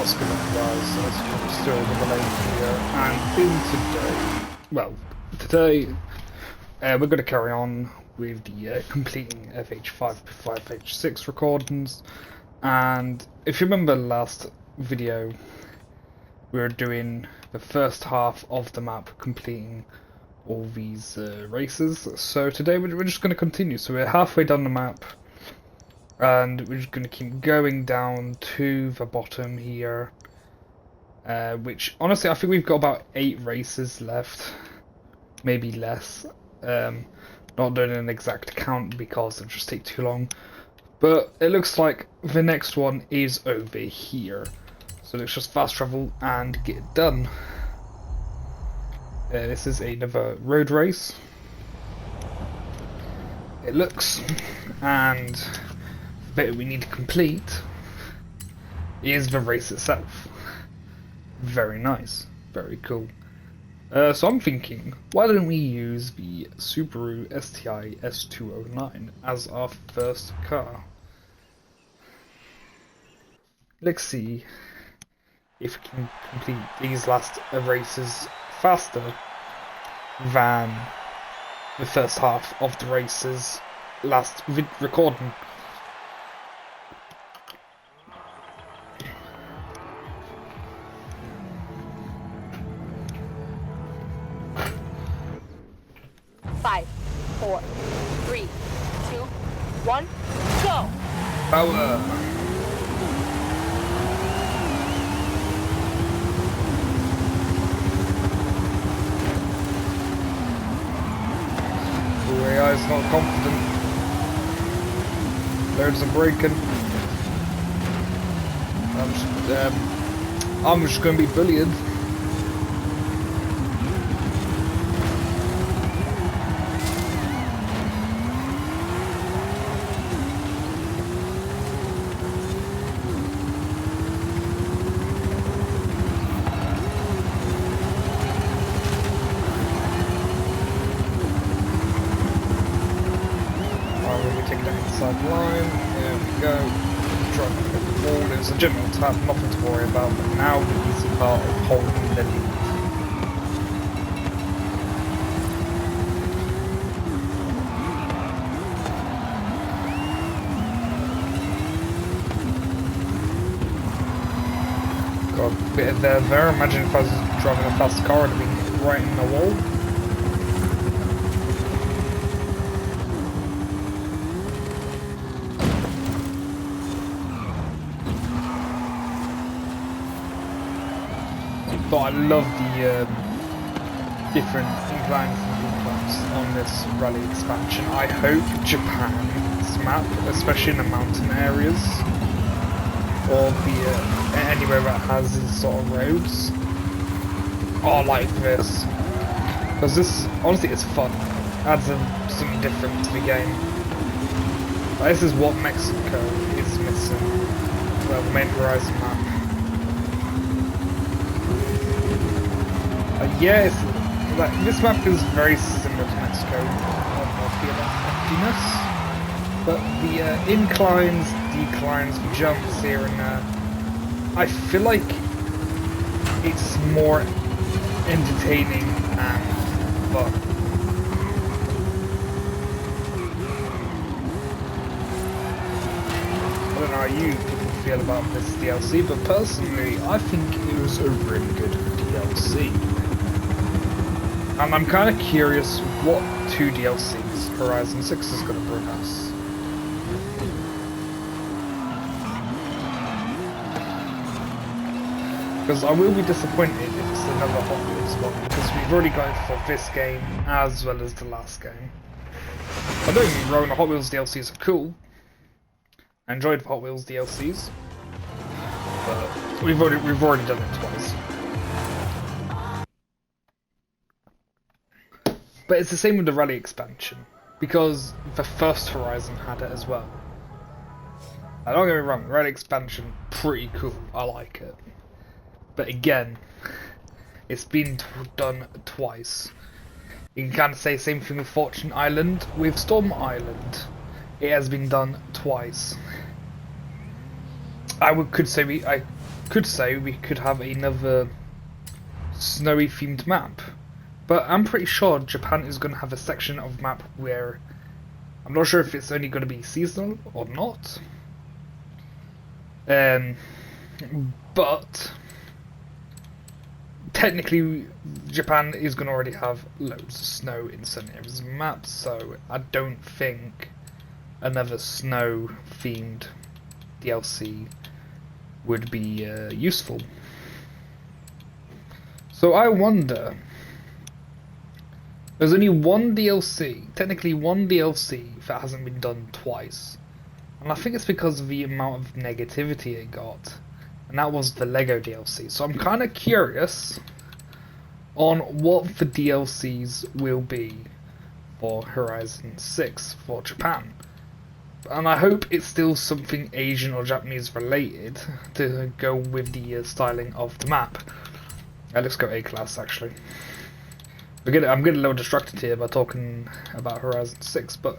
what's going on, guys? So it's still the lane here, and today we're going to carry on with the completing FH5 Before FH6 recordings. And if you remember last video, we were doing the first half of the map, completing all these races. So today we're just going to continue. So we're halfway down the map, and we're just going to keep going down to the bottom here, which honestly I think we've got about 8 races left, maybe less. Not doing an exact count because it'll just take too long, but it looks like the next one is over here, so let's just fast travel and get it done. This is another road race, it looks, and the bit we need to complete is the race itself. Very nice, very cool. So I'm thinking, why don't we use the Subaru STI S209 as our first car? Let's see if we can complete these last races faster than the first half of the races last recording. Five, 4, 3, 2, 1, go! Power! The AI is not confident. Loads are breaking. I'm just going to be bullied. Line, there we go. Trying to hit the wall. It's a general tap, nothing to worry about, but now the easy part of holding the lead. Got a bit of there. Imagine if I was driving a fast car, I'd have been right in the wall. But I love the different inclines and declines on this rally expansion. I hope Japan's map, especially in the mountain areas, or anywhere that has these sort of roads, are like this. Because this, honestly, is fun. Adds something different to the game. But this is what Mexico is missing. Well, the main Horizon map. Yes, this map is very similar to Mexico. I feel that emptiness, but the inclines, declines, jumps here and there, I feel like it's more entertaining and fun. I don't know how you people feel about this DLC, but personally, I think it was a really good DLC. And I'm kind of curious what 2 DLCs Horizon 6 is going to bring us. Because I will be disappointed if it's another Hot Wheels one, because we've already got it for this game as well as the last game. I don't get me wrong, the Hot Wheels DLCs are cool. I enjoyed the Hot Wheels DLCs, but we've already done it twice. But it's the same with the rally expansion, because the first Horizon had it as well. Now, don't get me wrong, rally expansion, pretty cool, I like it. But again, it's been done twice. You can kind of say the same thing with Fortune Island. With Storm Island, it has been done twice. I could say we could have another snowy themed map, but I'm pretty sure Japan is going to have a section of map where I'm not sure if it's only going to be seasonal or not. But technically, Japan is going to already have loads of snow in certain areas of the map, so I don't think another snow-themed DLC would be useful. So I wonder, there's only one DLC, technically one DLC, that hasn't been done twice. And I think it's because of the amount of negativity it got. And that was the Lego DLC. So I'm kind of curious on what the DLCs will be for Horizon 6 for Japan. And I hope it's still something Asian or Japanese related to go with the styling of the map. Let's go A-class actually. I'm getting a little distracted here by talking about Horizon 6, but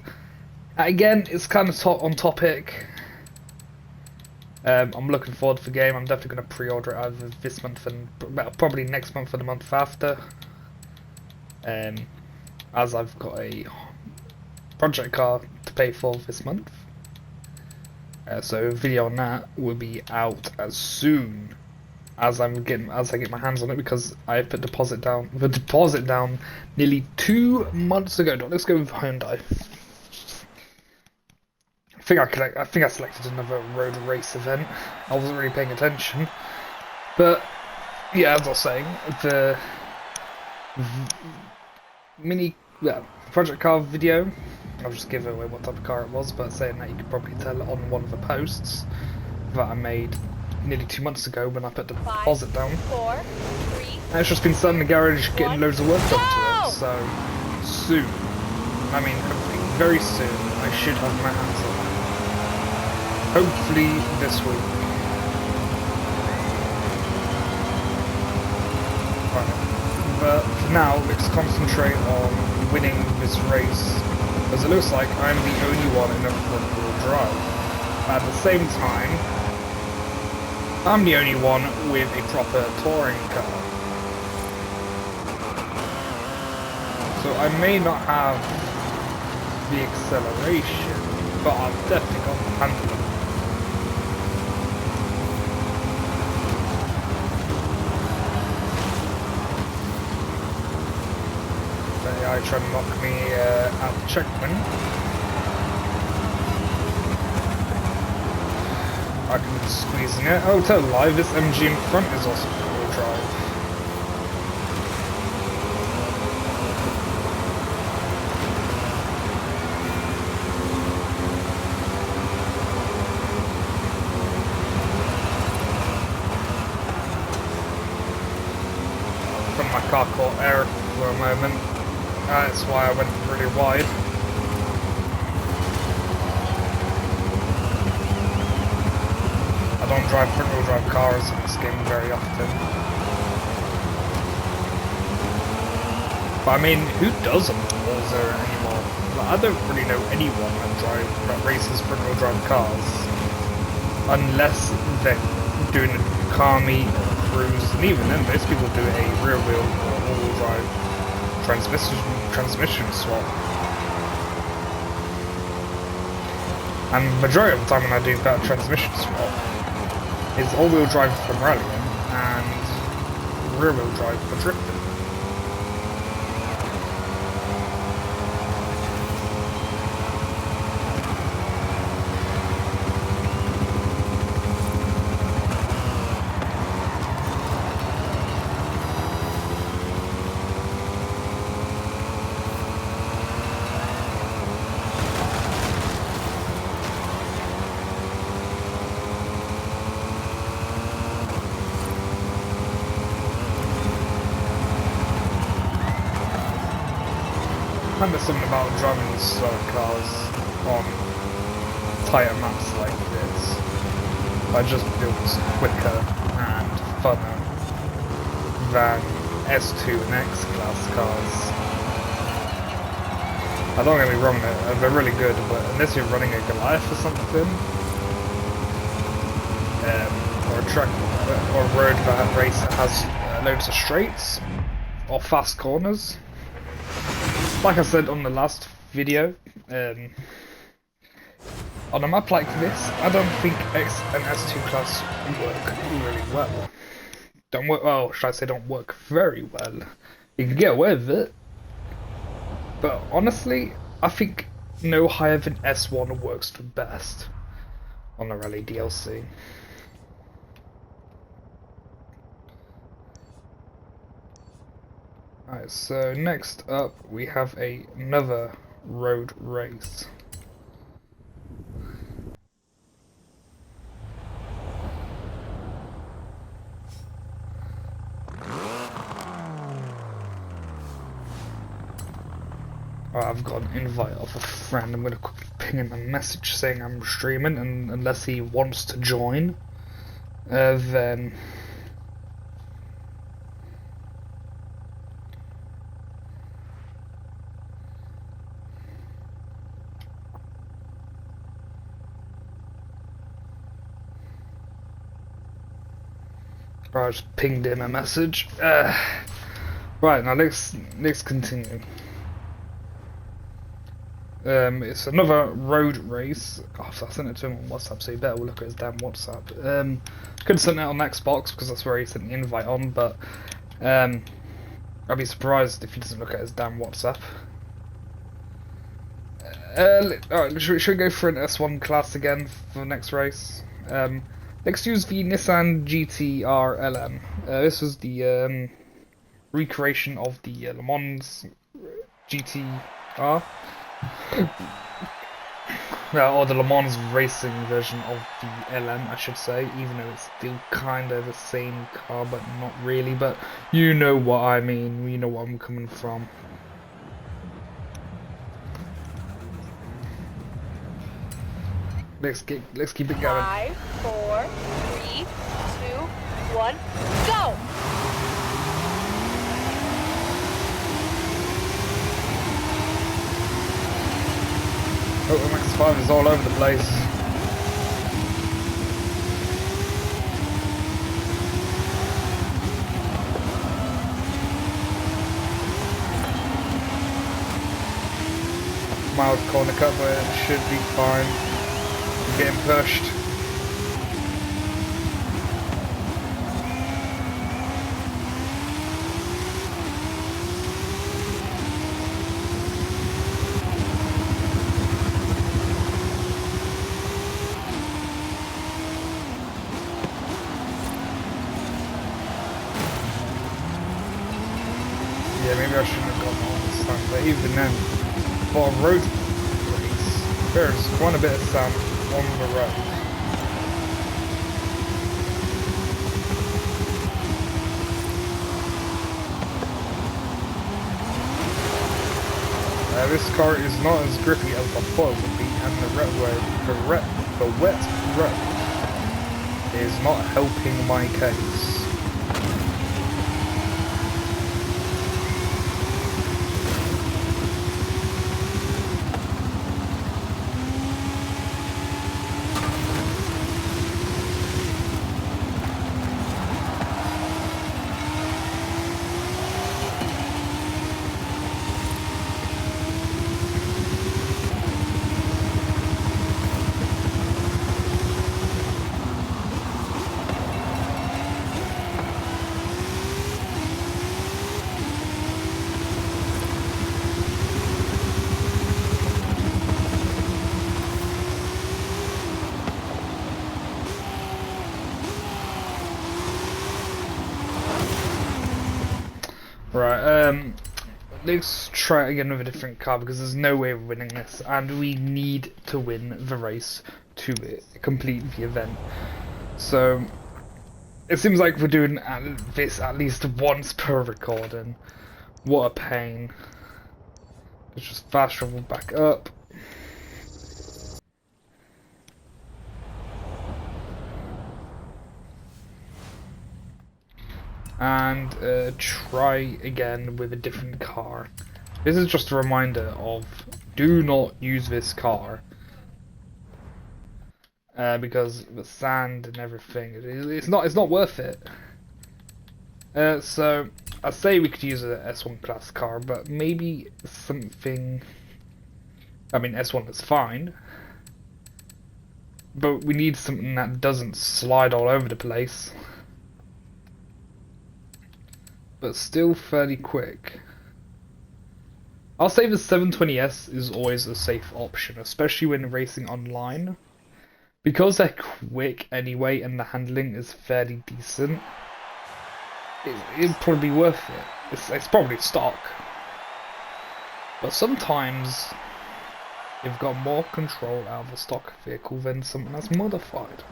again, it's kind of on topic. I'm looking forward to the game. I'm definitely going to pre-order it either this month and probably next month or the month after. As I've got a project car to pay for this month. So a video on that will be out as soon as I get my hands on it, because I put the deposit down nearly 2 months ago. Let's go with Hyundai. I think I selected another road race event. I wasn't really paying attention, but yeah, as I was saying, the project car video. I'll just give away what type of car it was, but saying that you could probably tell on one of the posts that I made nearly 2 months ago when I put the deposit down. 4, 3, and it's just been sat in the garage getting loads of work done to it. So soon, I mean, hopefully very soon, I should have my hands on it. Hopefully this week. Right. But for now, let's concentrate on winning this race, as it looks like I'm the only one in a front-wheel drive. At the same time, I'm the only one with a proper touring car. So I may not have the acceleration, but I've definitely got the handling. AI trying to knock me out the checkpoint. I can squeeze in it. Oh, tell a lie, this MG in front is also four-wheel drive. But my car caught air for a moment. That's why I went really wide. I don't drive front-wheel drive cars in this game very often. But I mean, who doesn't Warzone anymore? Like, I don't really know anyone that races front-wheel drive cars. Unless they're doing a car meet or a cruise, and even then most people do a rear-wheel or all-wheel drive transmission swap. And the majority of the time when I do that transmission swap is all-wheel drive for rallying and rear-wheel drive for drifting. And there's something about driving these slow cars on tighter maps like this that just feels quicker and funner than S2 and X-Class cars. I don't get me wrong, they're really good, but unless you're running a Goliath or something, or a track or a road that race that has loads of straights or fast corners. Like I said on the last video, on a map like this, I don't think X and S2 class work really well. Don't work well, should I say don't work very well. You can get away with it, but honestly, I think no higher than S1 works the best on the Rally DLC. Alright, so next up we have another road race. I've got an invite off a friend. I'm gonna quickly ping him a message saying I'm streaming, and unless he wants to join, then I just pinged him a message. Right, now let's continue. It's another road race. Oh, I sent it to him on WhatsApp, so you better look at his damn WhatsApp. Could have sent it on Xbox because that's where he sent the invite on, but I'd be surprised if he doesn't look at his damn WhatsApp. Alright, should we go for an S1 class again for the next race? Let's use the Nissan GT-R LM. This was the recreation of the Le Mans GT-R. Or the Le Mans racing version of the LM, I should say, even though it's still kind of the same car, but not really. But you know what I mean, you know where I'm coming from. Let's keep it going. 5, 4, 3, 2, 1, go! Oh, MX-5 is all over the place. Mild corner cut, but it should be fine. I'm getting pushed. Yeah, maybe I shouldn't have gone on this time, but even then, for a road race, there's quite a bit of sand on the road. This car is not as grippy as I thought it would be, and the wet road is not helping my case. Right, let's try it again with a different car because there's no way of winning this, and we need to win the race to complete the event. So, it seems like we're doing this at least once per recording. What a pain. Let's just fast travel back up. And try again with a different car. This is just a reminder of do not use this car because the sand and everything, it's not worth it. So I say we could use a S1 class car, but maybe something. I mean, S1 is fine, but we need something that doesn't slide all over the place, but still fairly quick. I'll say the 720S is always a safe option, especially when racing online. Because they're quick anyway and the handling is fairly decent, it'd probably be worth it. It's probably stock. But sometimes you've got more control out of a stock vehicle than something that's modified.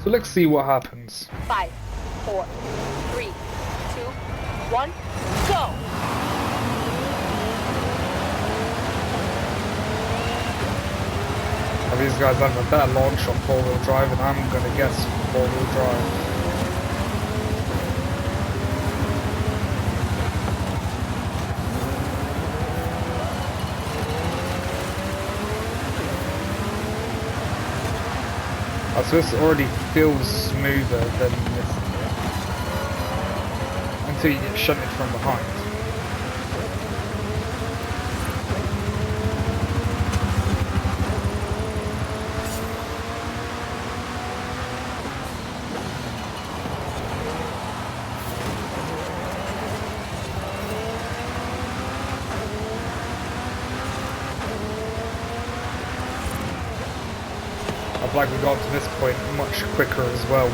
So let's see what happens. 5, 4, 3, 2, 1, go! Now these guys have a better launch on 4-wheel drive, and I'm gonna guess 4-wheel drive. So this already feels smoother than this until you get shunted from behind. I feel like we got to this point much quicker as well.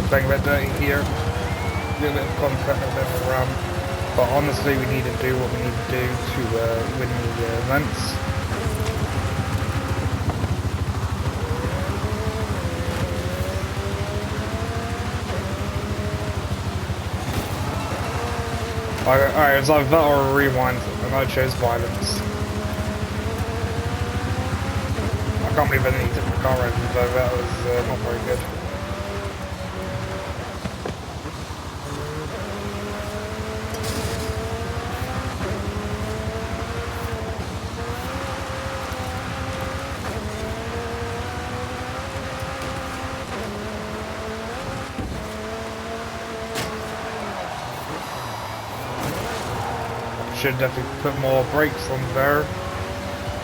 Playing a bit dirty here, a little bit of contact, a bit of a ramp, but honestly we need to do what we need to do to win the events. Alright, it was like that or a rewind, and I chose violence. I can't believe I didn't hit my car engine though, that was not very good. Should definitely put more brakes on there,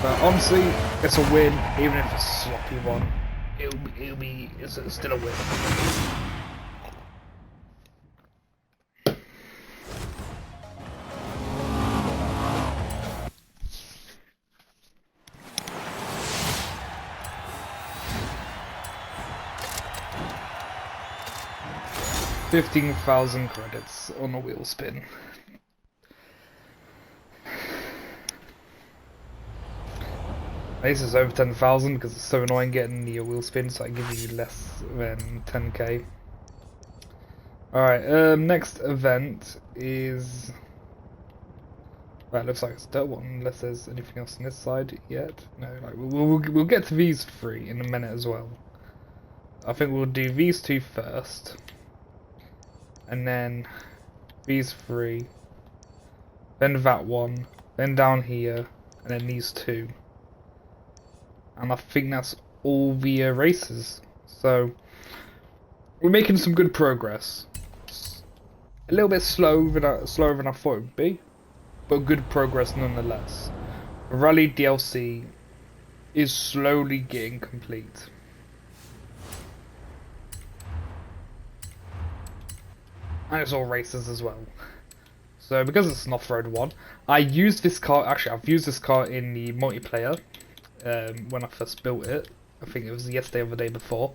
but honestly, it's a win. Even if it's a sloppy one, it's still a win. $15,000 credits on a wheel spin. This is over 10,000 because it's so annoying getting the wheel spin, so I give you less than 10k. Alright, next event is... Right, looks like it's that one, unless there's anything else on this side yet. No, like, we'll get to these three in a minute as well. I think we'll do these two first, and then these three, then that one, then down here, and then these two. And I think that's all the races. So we're making some good progress. It's a little bit slower than I thought it would be, but good progress nonetheless. Rally DLC is slowly getting complete. And it's all races as well. So because it's an off-road one, I used this car. Actually, I've used this car in the multiplayer. When I first built it, I think it was yesterday or the day before,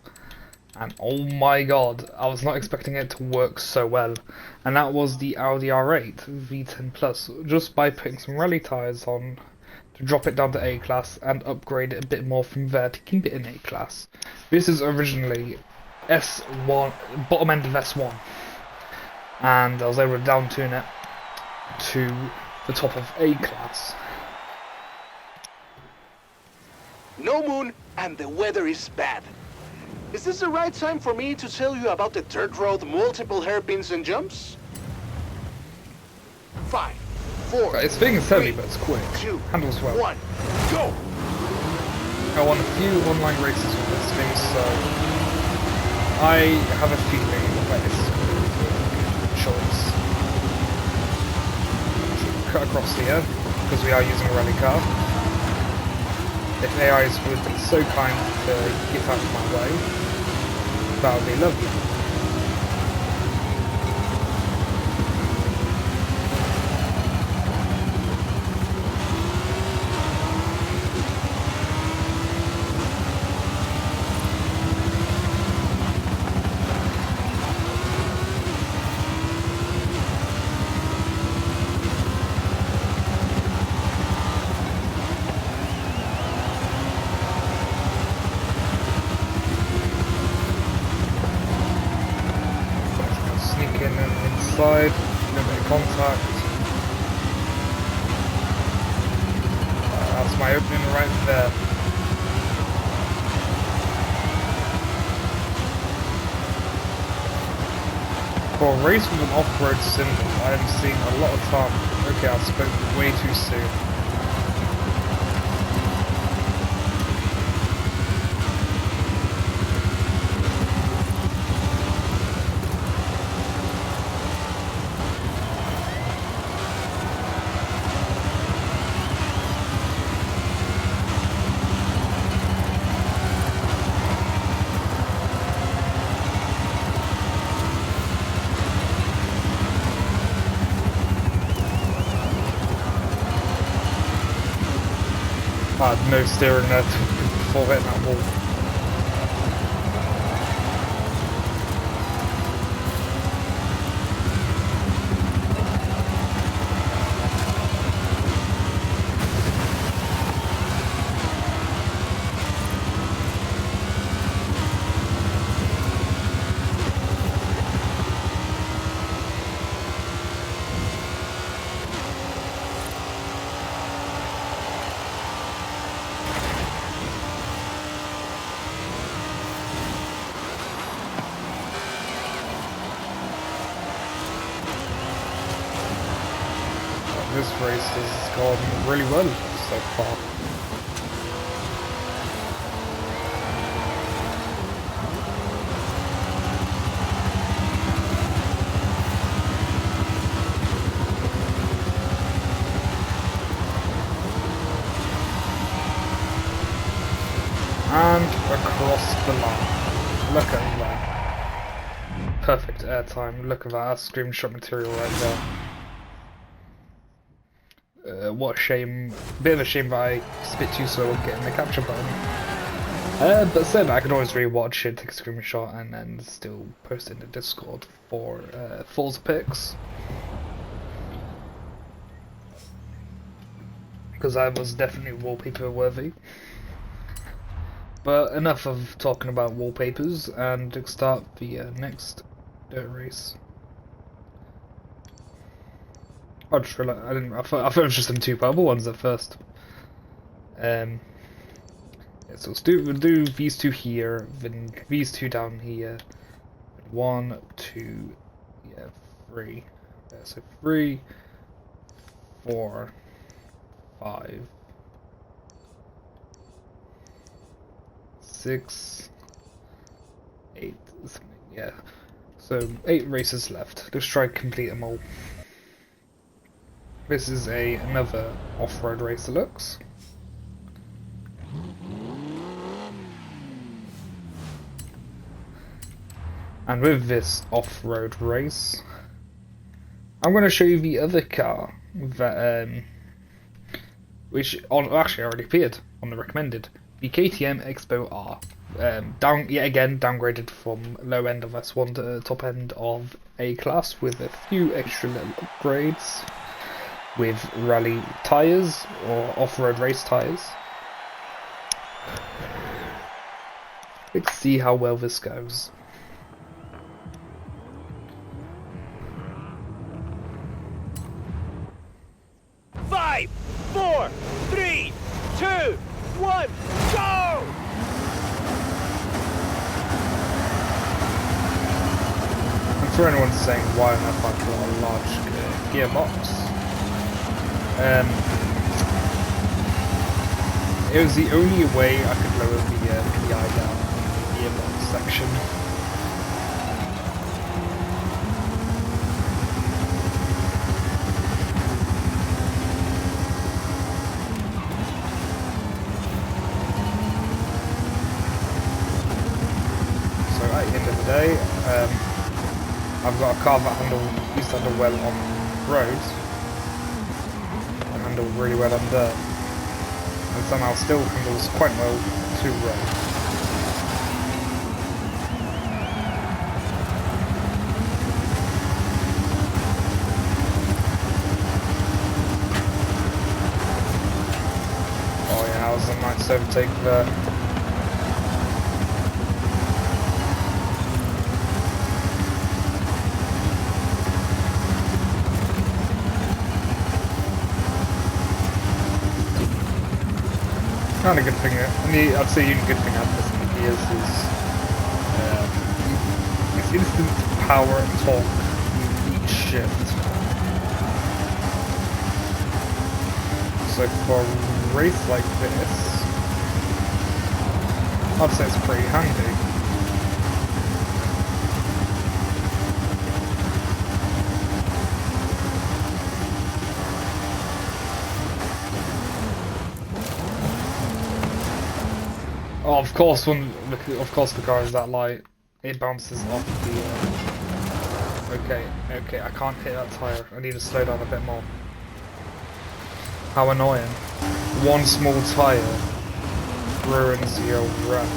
and oh my god, I was not expecting it to work so well. And that was the Audi R8 V10 Plus. Just by putting some rally tyres on to drop it down to A class and upgrade it a bit more from there to keep it in A class. This is originally S1, bottom end of S1, and I was able to down tune it to the top of A class. No moon, and the weather is bad. Is this the right time for me to tell you about the dirt road multiple hairpins and jumps? 5, 4, It's being silly, 3, but it's quick. 2, Handles well. 1, go! I won a few online races with this thing, so I have a feeling that this is going to be a good choice. So cut across here, because we are using a rally car. If AI would be so kind to get out of my way, that would be lovely. Inside, no bit of contact. That's my opening right there. For a race with an off-road symbol, I have seen a lot of time. Okay, I spoke way too soon. I had no steering there before hitting that wall. This race has gone really well so far. And across the line. Look at that. Perfect airtime. Look at that. That's screenshot material right there. What a shame. Bit of a shame that I spit too slow on getting the capture button. But said I can always rewatch it, take a screenshot, and then still post it in the Discord for Forza pics. Because I was definitely wallpaper worthy. But enough of talking about wallpapers, and start the next dirt race. I just realized I thought it was just them two purple ones at first. Yeah, so we'll do these two here, then these two down here. 1, 2, yeah, 3. Yeah, so 3, 4, 5, 6, 8. Yeah. So 8 races left. Let's try to complete them all. This is another off-road race, it looks. And with this off-road race, I'm going to show you the other car that, which actually already appeared on the recommended, the KTM Expo R. Yet again downgraded from low end of S1 to top end of A class with a few extra little upgrades. with rally tyres or off-road race tyres. Let's see how well this goes. Five, four, three, two, one, go! And for anyone saying why on earth I've got a large gearbox, it was the only way I could lower the PI down in the gearbox section. So at the end of the day, I've got a car that used to handle well on roads and handle really well on dirt, and somehow still handles quite well to road. Oh yeah, that was a nice overtake there. Kind of good thing, I'd say the only good thing about this is it's instant power and torque with each shift. So for a race like this, I'd say it's pretty handy. Oh, of course, the car is that light. It bounces off the. Okay, I can't hit that tire. I need to slow down a bit more. How annoying! One small tire ruins your run.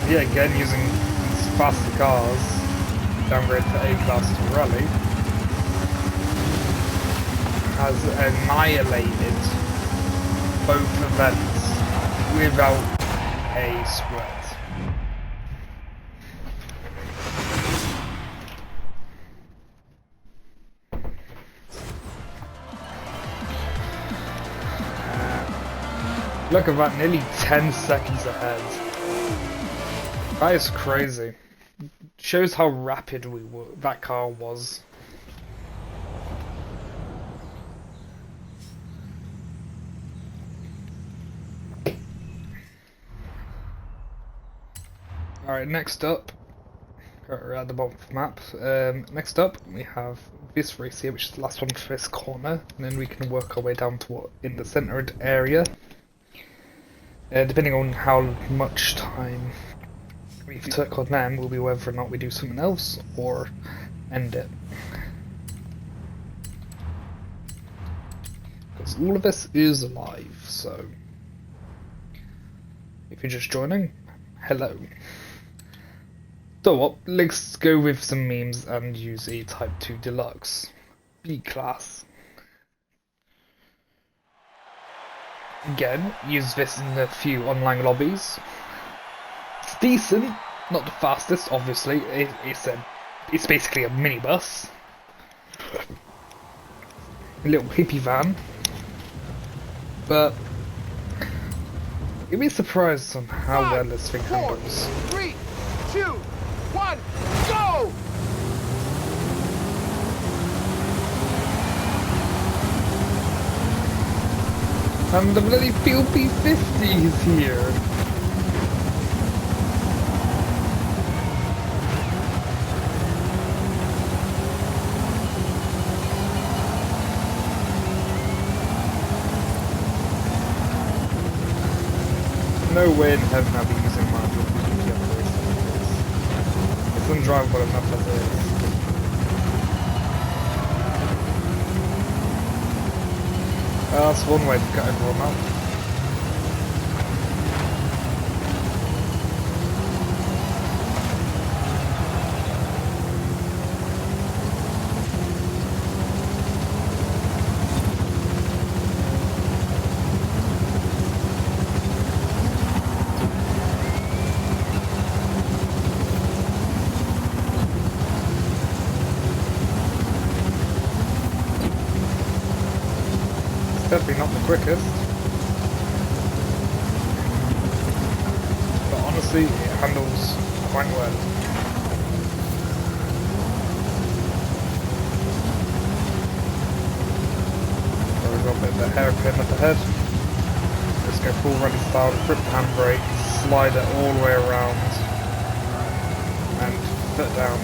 Yeah, again, using these faster cars, downgrade to A-Class to Rally, has annihilated both events without a sweat. Look at that, nearly 10 seconds ahead. That is crazy. Shows how rapid that car was. Alright, next up, we're at the bottom of the map. Next up, we have this race here, which is the last one for this corner, and then we can work our way down to what in the centered area. Depending on how much time we took on them, will be whether or not we do something else or end it. Because all of this is live, so if you're just joining, hello. So what, let's go with some memes and use a Type 2 Deluxe B-Class. Again, use this in a few online lobbies. It's decent, not the fastest, obviously. It's basically a minibus, a little hippie van. But you'd be surprised on how well this thing handles. 3, 2, 1, go! And the bloody Fuel P50 is here. no way in heaven I'll be using my ability on this. It's undrivable enough as it is. That's one way to cut everyone out. Definitely not the quickest, but honestly it handles quite well. So we've got a bit of a hairpin up ahead. Let's go full running style, grip the handbrake, slide it all the way around, and foot down.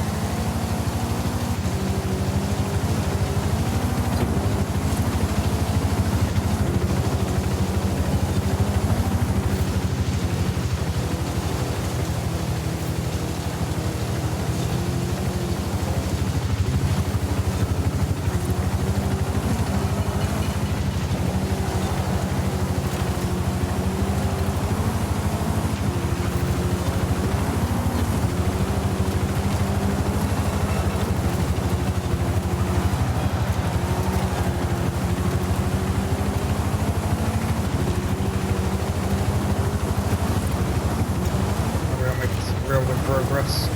Progress.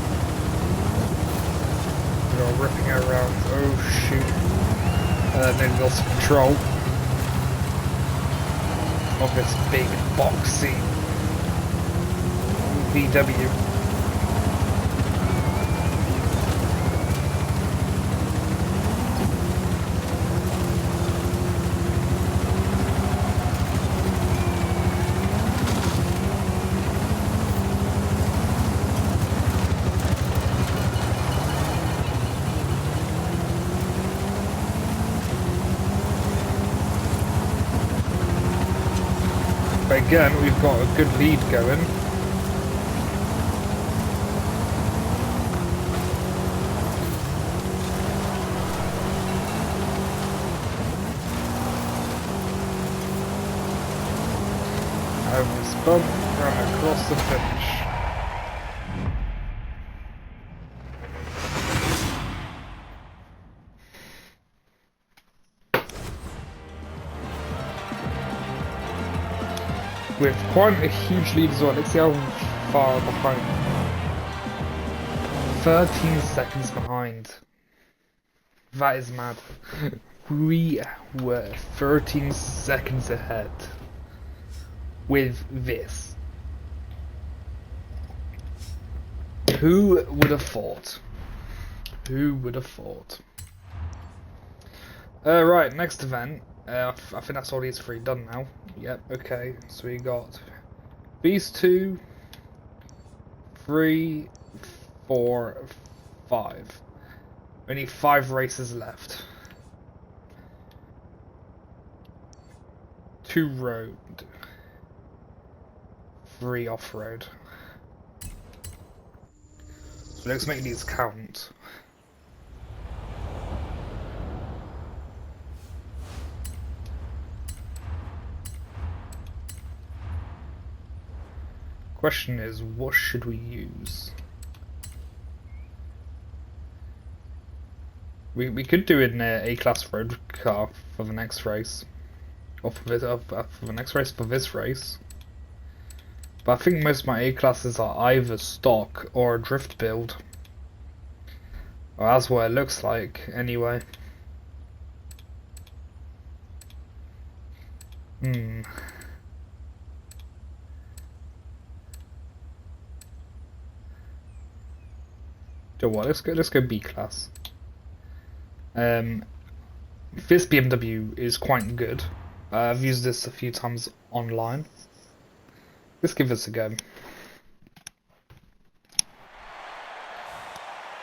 We are ripping around. Oh shoot. Nearly lost control of this big boxy VW. But again, we've got a good lead going. Over this bump, run across the finish. With quite a huge lead as well. Let's see how far behind. 13 seconds behind. That is mad. We were 13 seconds ahead with this. Who would have thought? Who would have thought? Right, next event. I think that's all these three done now. Yep, okay. So we got these 2, 3, 4, 5. Only 5 races left. 2 road. 3 off-road. So let's make these count. Question is, what should we use? We could do an A-class road car for the next race, or for the next race for this race. But I think most of my A-classes are either stock or a drift build. Well, that's what it looks like, anyway. So what? Let's go B class. This BMW is quite good. I've used this a few times online. Let's give this a go.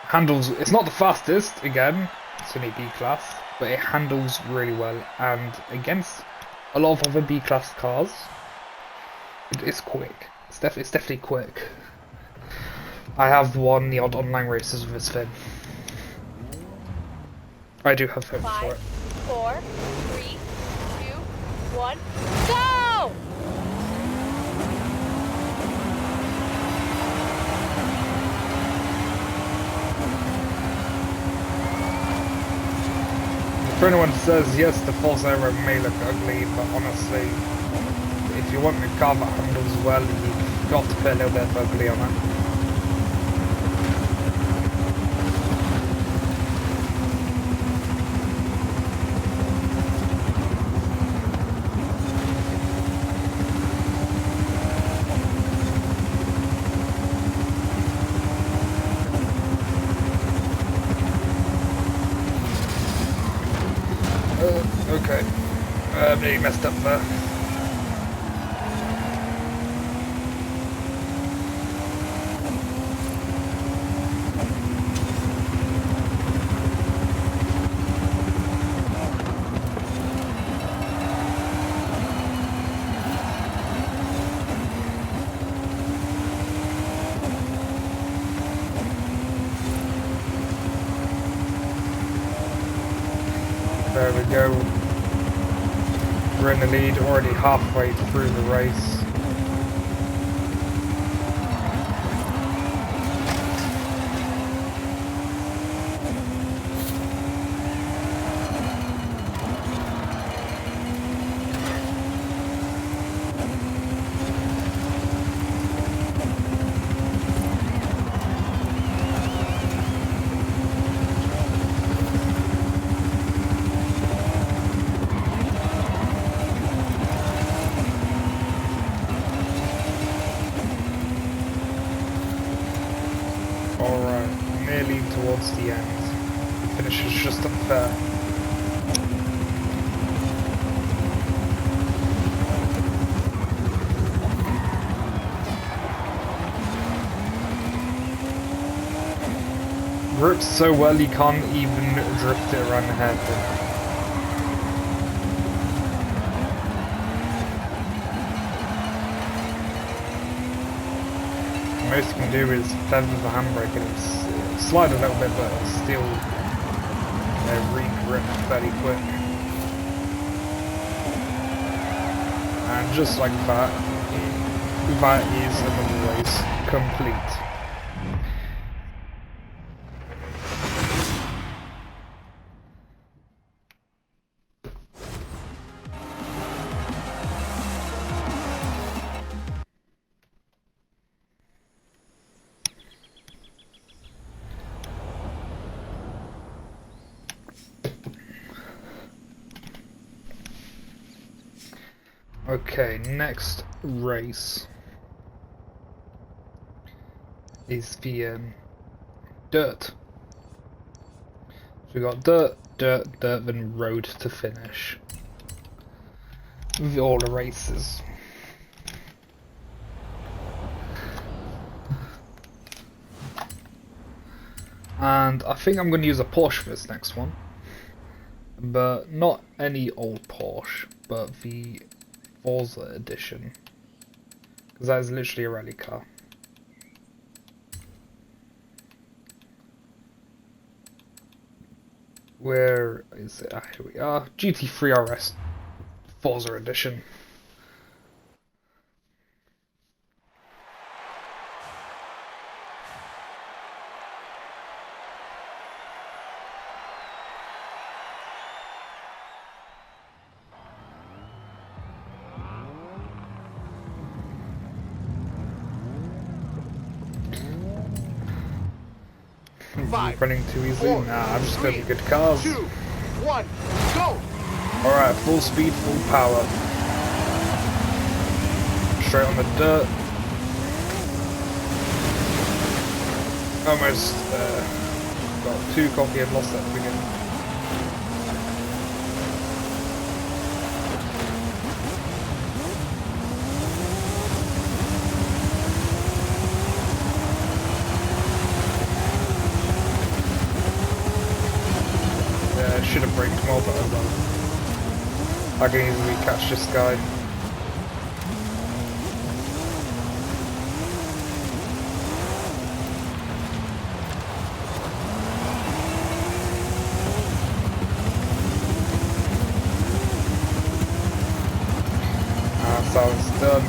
Handles. It's not the fastest. Again, it's only B class, but it handles really well. And against a lot of other B class cars, It's quick. It's definitely quick. I have won the odd online races with this thing. I do have hope for 5, it. 4, 3, 2, 1, go! For anyone says yes, the false arrow may look ugly, but honestly, if you want a car that handles well, you've got to put a little bit of ugly on it. Okay. Really messed up there. There we go. We're in the lead, already halfway through the race. Alright, nearly towards the end. Finish is just up there. Grips so well you can't even drift it around the head. Most you can do is feather the handbrake and slide a little bit, but still re-grip fairly quick. And just like that, that is another race complete. Okay, next race is the dirt. So we got dirt, dirt, dirt, then road to finish with all the races. And I think I'm going to use a Porsche for this next one, but not any old Porsche, but the Forza edition, because that is literally a rally car. Where is it? Ah, here we are. GT3 RS Forza edition. Five, Running too easily? 4, Nah, I'm just going 3, to good cars. 2, 1, go! Alright, full speed, full power. Straight on the dirt. Almost got too cocky and lost at the beginning. Should have braked more, but I can easily catch this guy. that's how it's done.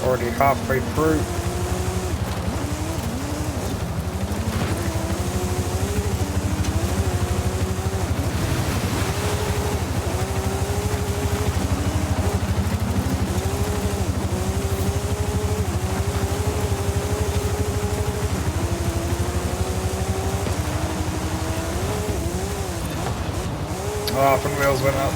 Already halfway through. Oh, front wheels went up.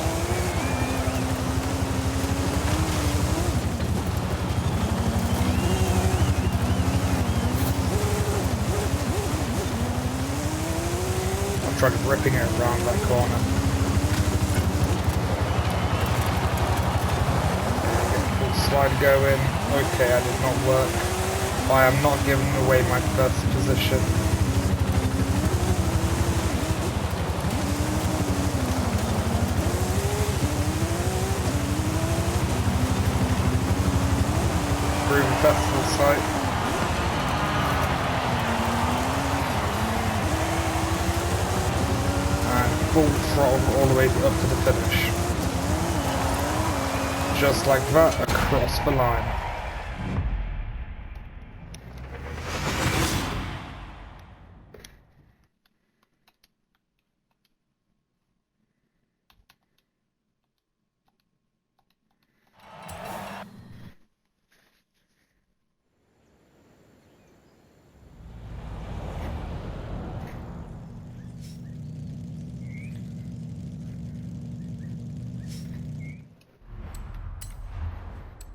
I tried ripping it around that corner. Full slide going. Okay, that did not work. I am not giving away my first position. Through the festival site. Full throttle all the way up to the finish. Just like that, across the line.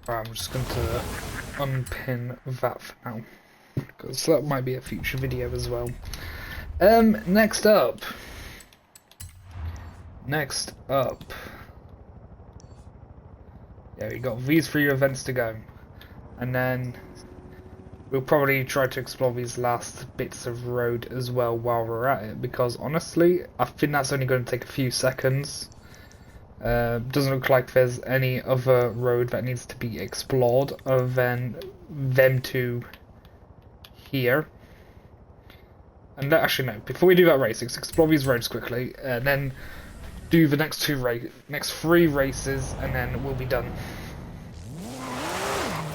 Right, I'm just going to unpin that for now, because that might be a future video as well. Next up. Yeah, we got these 3 events to go, and then we'll probably try to explore these last bits of road as well while we're at it, because honestly, I think that's only going to take a few seconds. Doesn't look like there's any other road that needs to be explored other than them 2 here. And actually no, before we do that race, let's explore these roads quickly, and then do the next 3 races, and then we'll be done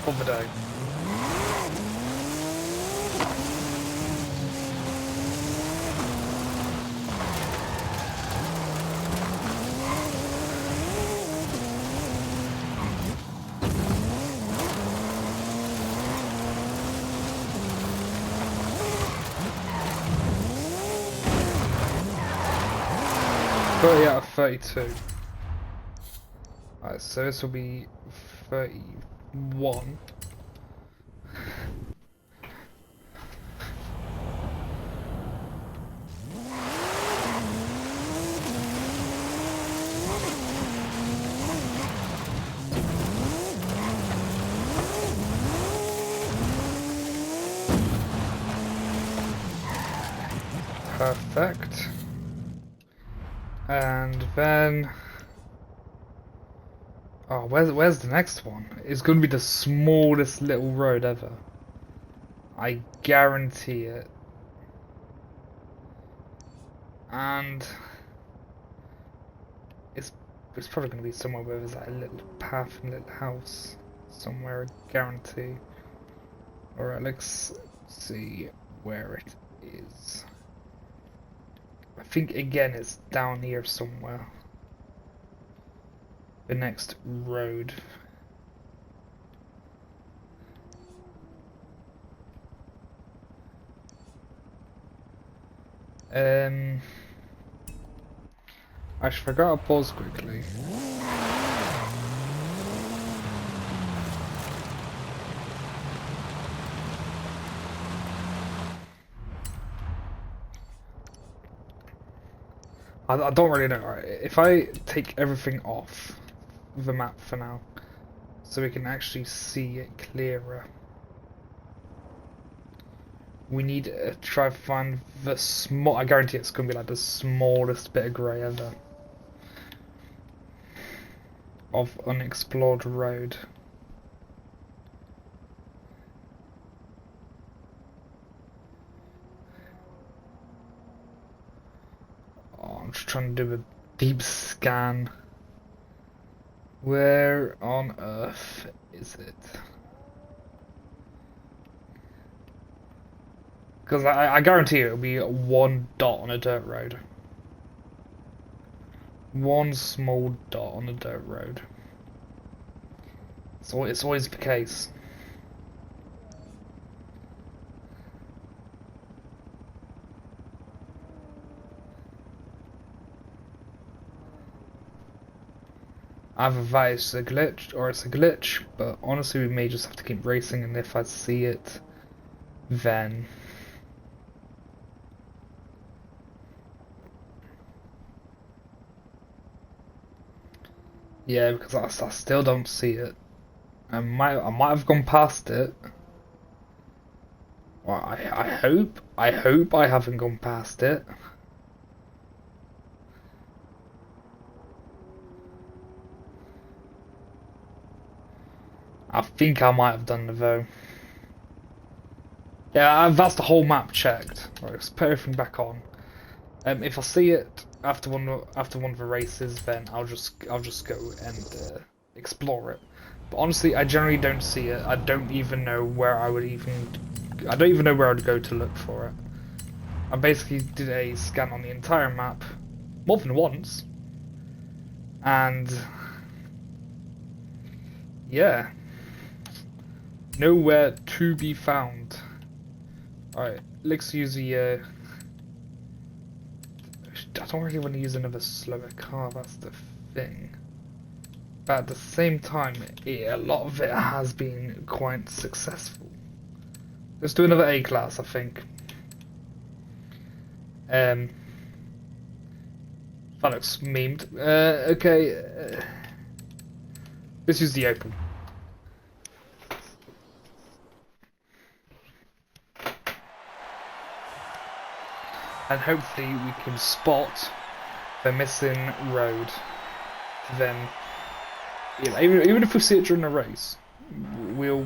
for the day. Out of 32. Alright, so this will be 31. Perfect. And then, oh, where's the next one? It's going to be the smallest little road ever. I guarantee it. And it's probably going to be somewhere where there's like a little path and a little house somewhere. I guarantee. All right, let's see where it is. I think again it's down here somewhere. The next road. I forgot to pause quickly. I don't really know. Right? If I take everything off the map for now, so we can actually see it clearer. we need to try to find the small. I guarantee it's gonna be like the smallest bit of grey ever of unexplored road. Oh, I'm just trying to do a deep scan. Where on earth is it? Because I guarantee you it'll be one dot on a dirt road. One small dot on a dirt road. So it's always the case. Either that is a glitch or it's a glitch, but honestly we may just have to keep racing, and if I see it, then yeah, because I still don't see it. I might have gone past it. Well, I hope I haven't gone past it. I think I might have done though. Yeah, that's the whole map checked. Right, let's put everything back on. If I see it after one of the races, then I'll just go and explore it. But honestly, I generally don't see it. I don't even know where I don't even know where I'd go to look for it. I basically did a scan on the entire map more than once, and yeah, nowhere to be found. Alright, let's use the I don't really want to use another slower car, that's the thing. But at the same time, a lot of it has been quite successful. Let's do another A-Class, I think. That looks memed. Okay. Let's use the open. And hopefully we can spot the missing road. Then, yeah, even if we see it during the race, we'll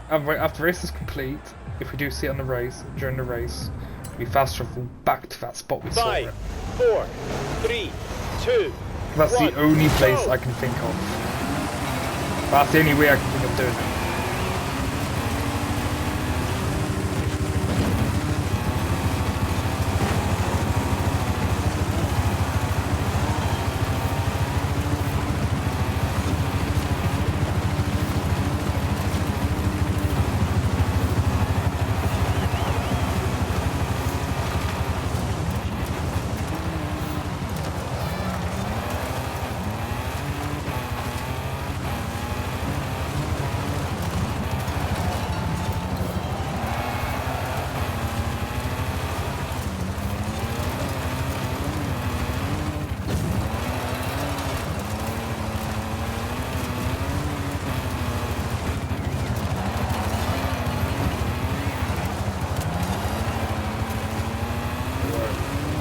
after the race is complete. If we do see it on the race during the race, we fast travel back to that spot we saw it. 5, 4, 3, 2. That's 1, the only place go. I can think of. That's the only way I can think of doing it.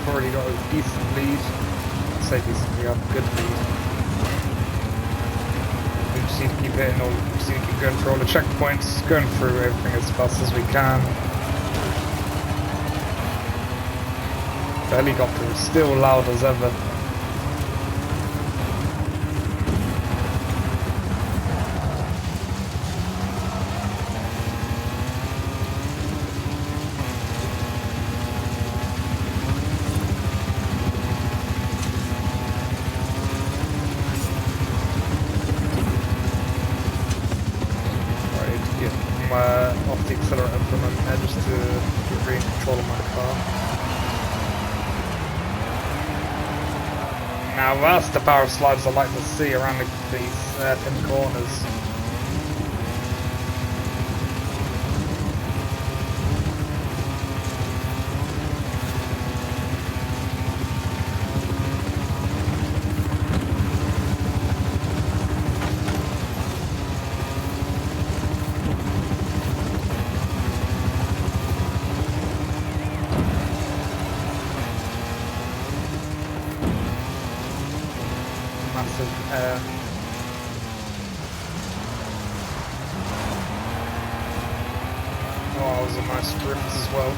Already got a decent lead. I'd say decent, we have a good lead. We just need to keep hitting all, we just need to keep going through all the checkpoints, going through everything as fast as we can. The helicopter is still loud as ever. Off the accelerator from an edge to regain control of my car. Now that's the power slides I like to see around these thin corners. was a nice drift as well.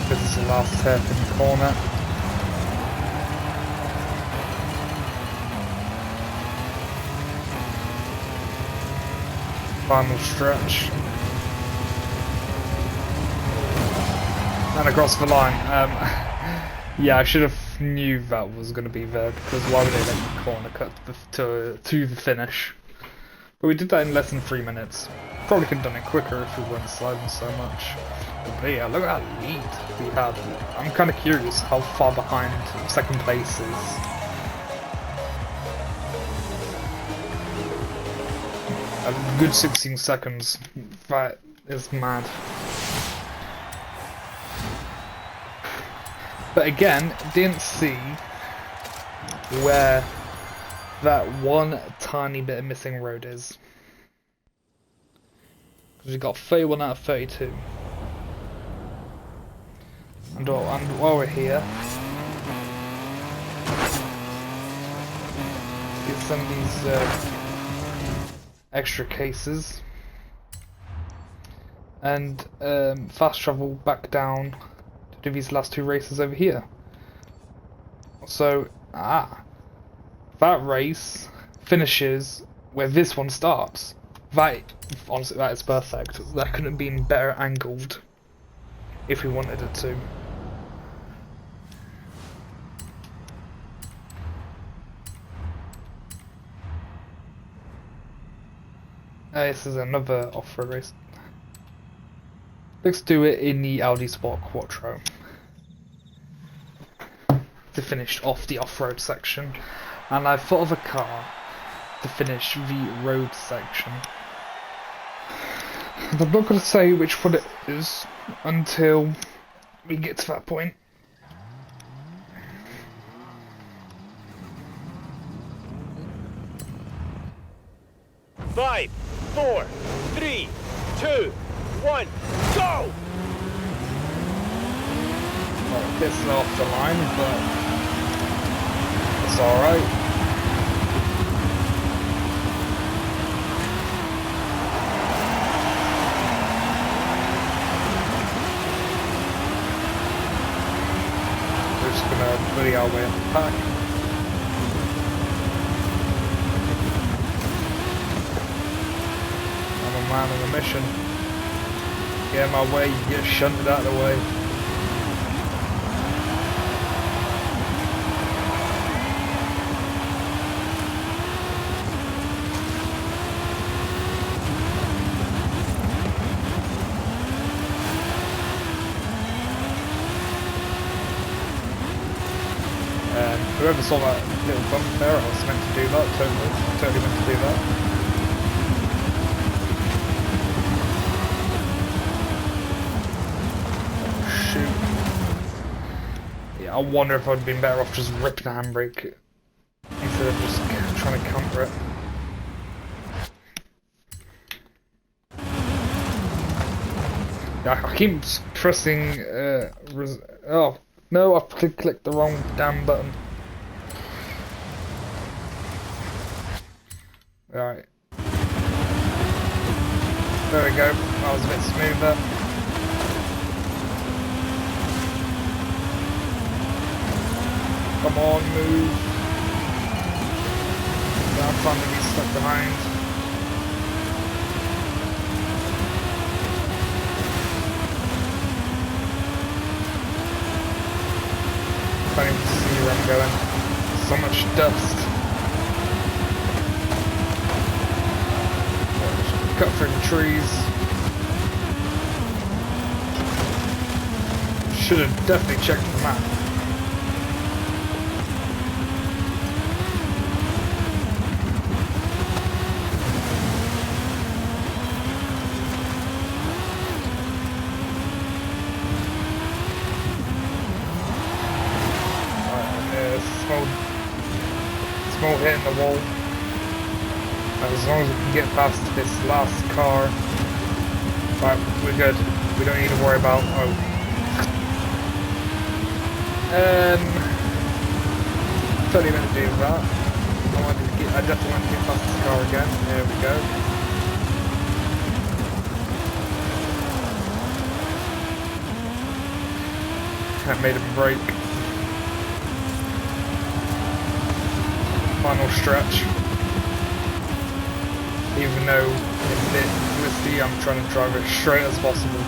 This is the last hairpin corner. Final stretch. And across the line. Yeah, I should have knew that was going to be there, because why would they let the corner cut to the finish? But we did that in less than 3 minutes. Probably could have done it quicker if we weren't sliding so much. But yeah, look at that lead we had. I'm kind of curious how far behind second place is. A good 16 seconds. That is mad. But again, didn't see where that one tiny bit of missing road is. Because we got 31 out of 32. And while we're here, get some of these extra cases and fast travel back down to do these last 2 races over here. So, that race finishes where this one starts. That, honestly, that is perfect. That couldn't have been better angled if we wanted it to. This is another off-road race. Let's do it in the Audi Sport Quattro to finish off the off-road section. And I've thought of a car to finish the road section. And I'm not going to say which one it is until we get to that point. Five, 4, 3, 2, 1, go! Well, it gets off the line, but it's alright. We're just gonna bully our way up the pack. Man on a mission. Get in my way, you get shunted out of the way. Whoever saw that little bump there, I was meant to do that, totally meant to do that. I wonder if I'd been better off just ripping the handbrake instead of just trying to counter it. I keep pressing. Oh no! I clicked the wrong damn button. Right. There we go. That was a bit smoother. Come on, move. Not fun to be stuck behind. Can't even see where I'm going. So much dust. Cut through the trees. Should have definitely checked the map. Small hit in the wall. As long as we can get past this last car, right, we're good. We don't need to worry about. Oh, totally gonna do that. I definitely want to get past this car again. There we go. That made him break. Final stretch. Even though it's a bit twisty, I'm trying to drive it straight as possible.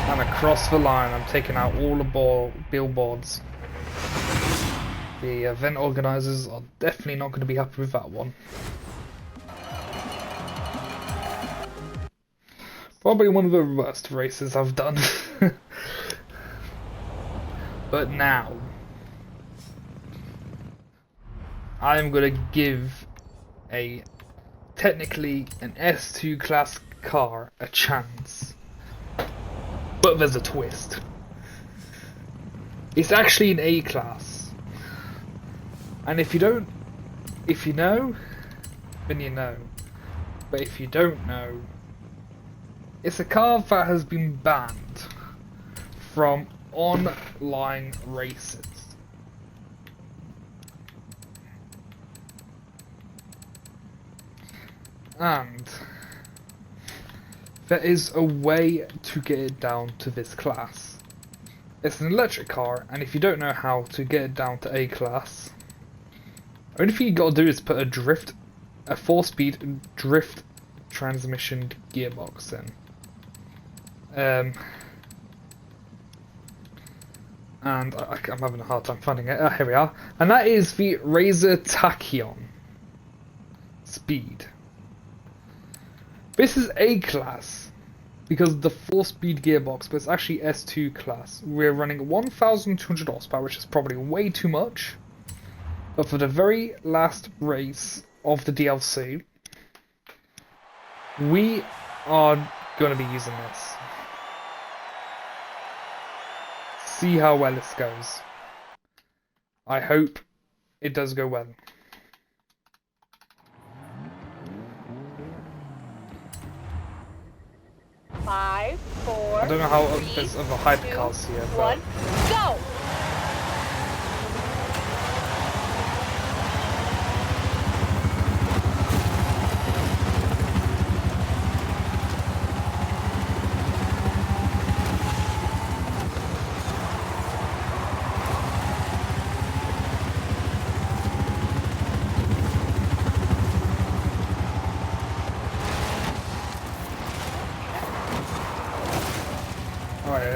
And across the line, I'm taking out all the billboards. The event organisers are definitely not going to be happy with that one. Probably one of the worst races I've done. But now, I'm going to give technically an S2 class car a chance. But there's a twist. It's actually an A class. And if you know, then you know. But if you don't know, it's a car that has been banned from online races. And there is a way to get it down to this class. It's an electric car, and if you don't know how to get it down to A class, the only thing you gotta do is put a 4-speed drift transmission gearbox in. And I'm having a hard time finding it. Here we are. And that is the Razor Tachyon Speed. This is A class because of the 4-speed gearbox, but it's actually S2 class. We're running 1,200 horsepower, which is probably way too much. But for the very last race of the DLC, we are going to be using this. See how well this goes. I hope it does go well. Five, four, I don't know how three, there's other hypercars here, but 1, go!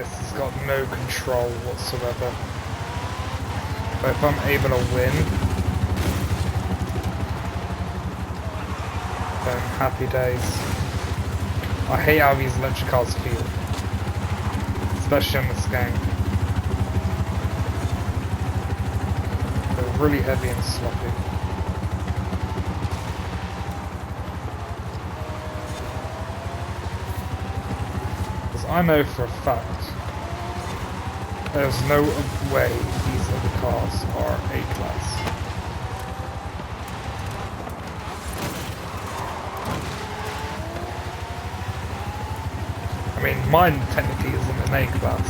this has got no control whatsoever. But if I'm able to win, then happy days. I hate how these electric cars feel, especially in this game. They're really heavy and sloppy. I know for a fact there's no way these other cars are A-class. I mean, mine technically isn't an A-class,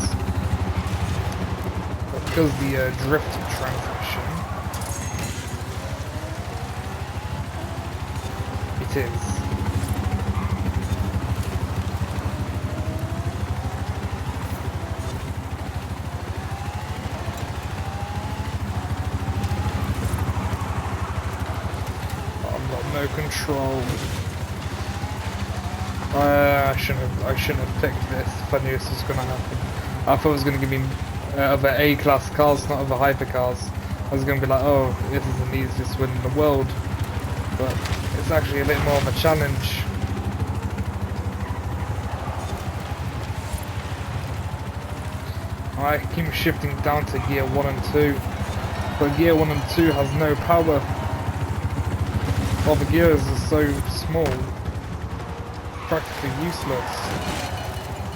but because the drift transmission, it is. No control. I shouldn't have picked this if I knew this was going to happen. I thought it was going to give me other A-class cars, not other hypercars. I was going to be like, oh, this is the easiest win in the world. But it's actually a bit more of a challenge. I keep shifting down to gear 1 and 2. But gear 1 and 2 has no power. Well, the gears are so small, practically useless,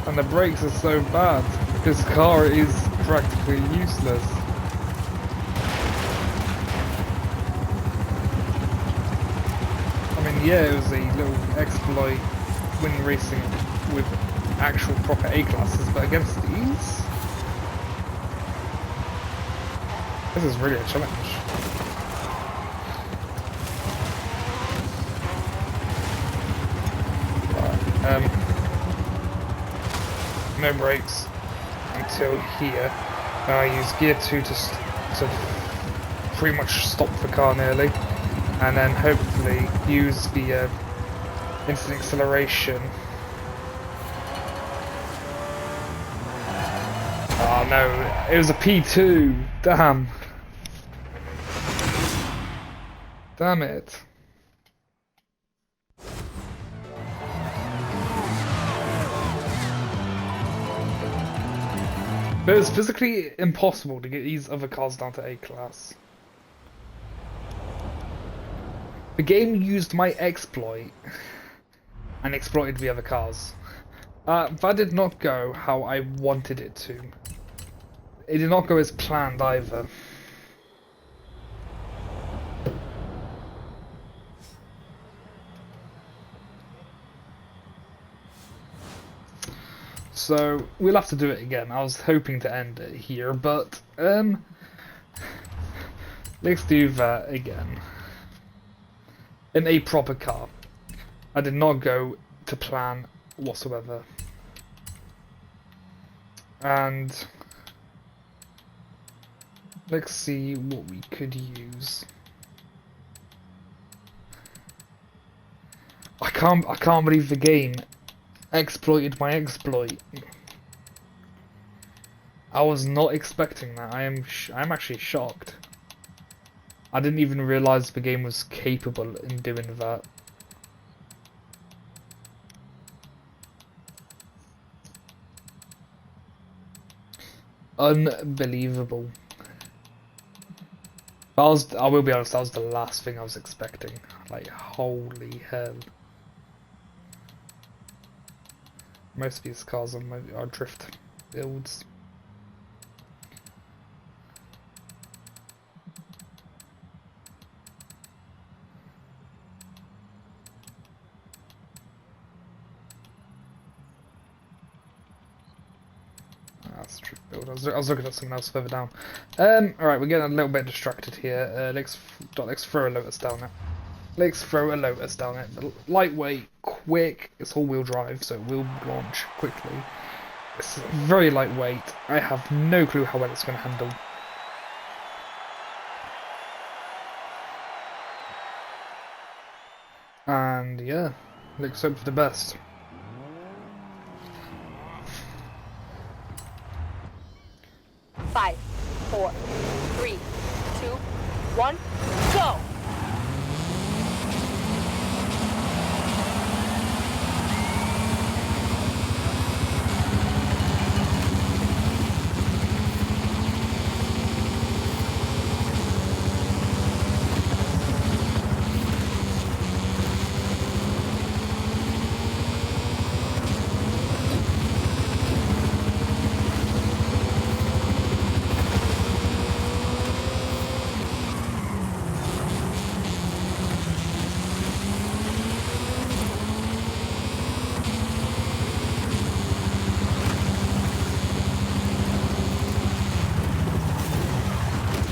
and the brakes are so bad. This car is practically useless. yeah, it was a little exploit when racing with actual proper A classes, but against these, this is really a challenge. Right, no brakes until here. I use gear 2 to pretty much stop the car nearly, and then hopefully use the instant acceleration. Oh no, it was a P2! Damn! Damn it. But it was physically impossible to get these other cars down to A class. The game used my exploit and exploited the other cars. That did not go how I wanted it to. It did not go as planned either. So we'll have to do it again. I was hoping to end it here, but let's do that again. In a proper car. I did not go to plan whatsoever. And let's see what we could use. I can't believe the game exploited my exploit. I was not expecting that. I'm actually shocked. I didn't even realize the game was capable in doing that. Unbelievable. I will be honest, that was the last thing I was expecting. Like, holy hell. Most of these cars are drift builds. That's drift build. I was looking at something else further down. Alright, we're getting a little bit distracted here. Let's throw a Lotus down it. Let's throw a Lotus down it. Lightweight, quick, it's all-wheel drive, so it will launch quickly. It's very lightweight. I have no clue how well it's going to handle. And yeah, let's hope for the best. Five, 4, 3, 2, 1, go!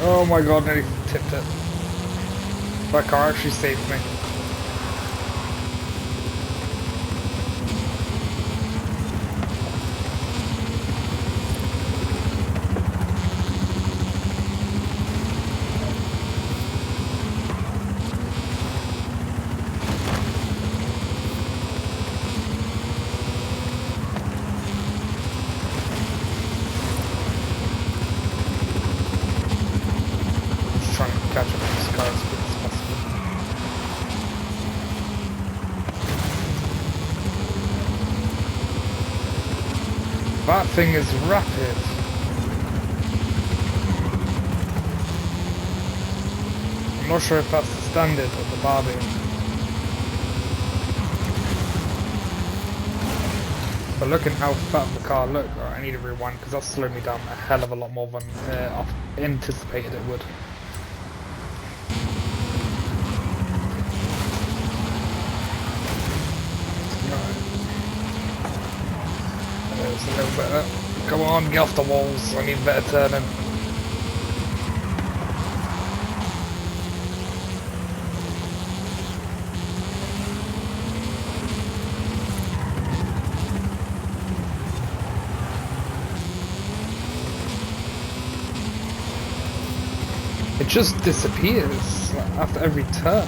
Oh my god, nearly tipped it. That car actually saved me. Trying to catch up with this car as quick as possible. That thing is rapid. I'm not sure if that's the standard or the Barbie. But looking how fat the car looked, I need to rewind because that's slowed me down a hell of a lot more than I anticipated it would. better. Come on, get off the walls. I need better turning. It just disappears after every turn.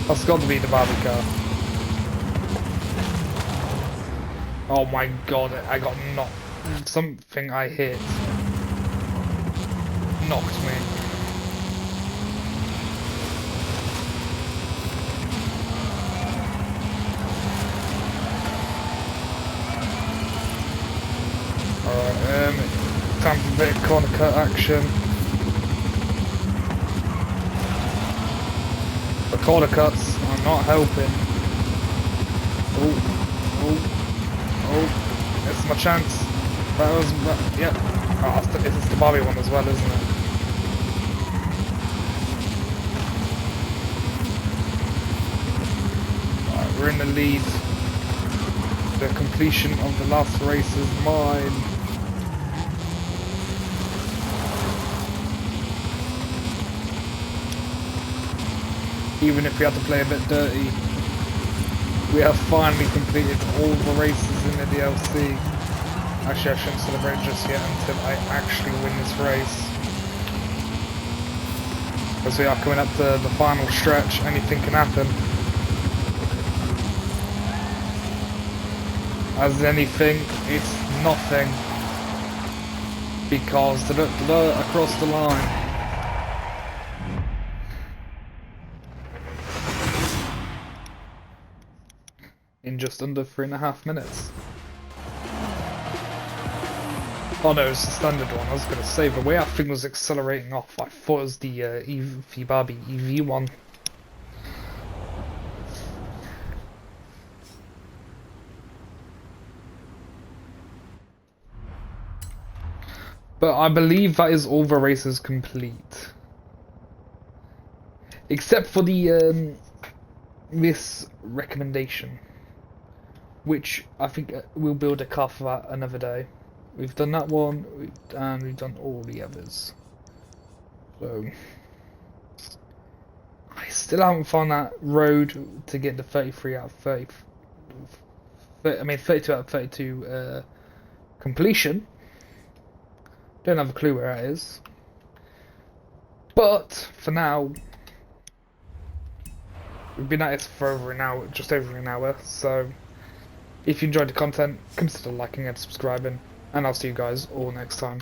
That's got to be the Barbie car. Oh my god, I got knocked. Something I hit knocked me. Alright, time for a bit of corner cut action. The corner cuts are not helping. Oh, this is my chance. That was, yeah. Oh, it's the Barbie one as well, isn't it? Alright, we're in the lead. The completion of the last race is mine. Even if we had to play a bit dirty, we have finally completed all the races in the DLC. Actually, I shouldn't celebrate just yet until I actually win this race. As we are coming up to the final stretch, anything can happen. As anything, it's nothing. Because across the line. In just under 3.5 minutes. Oh no, it's the standard one. I was going to say, the way that thing was accelerating off, I thought it was the Barbie EV one. But I believe that is all the races complete. Except for the this recommendation. Which I think we'll build a car for that another day. We've done that one, and we've done all the others. So I still haven't found that road to get the 33 out of 30. I mean 32 out of 32 completion. Don't have a clue where that is. But for now, we've been at this for over an hour, just over an hour. So if you enjoyed the content, consider liking and subscribing, and I'll see you guys all next time.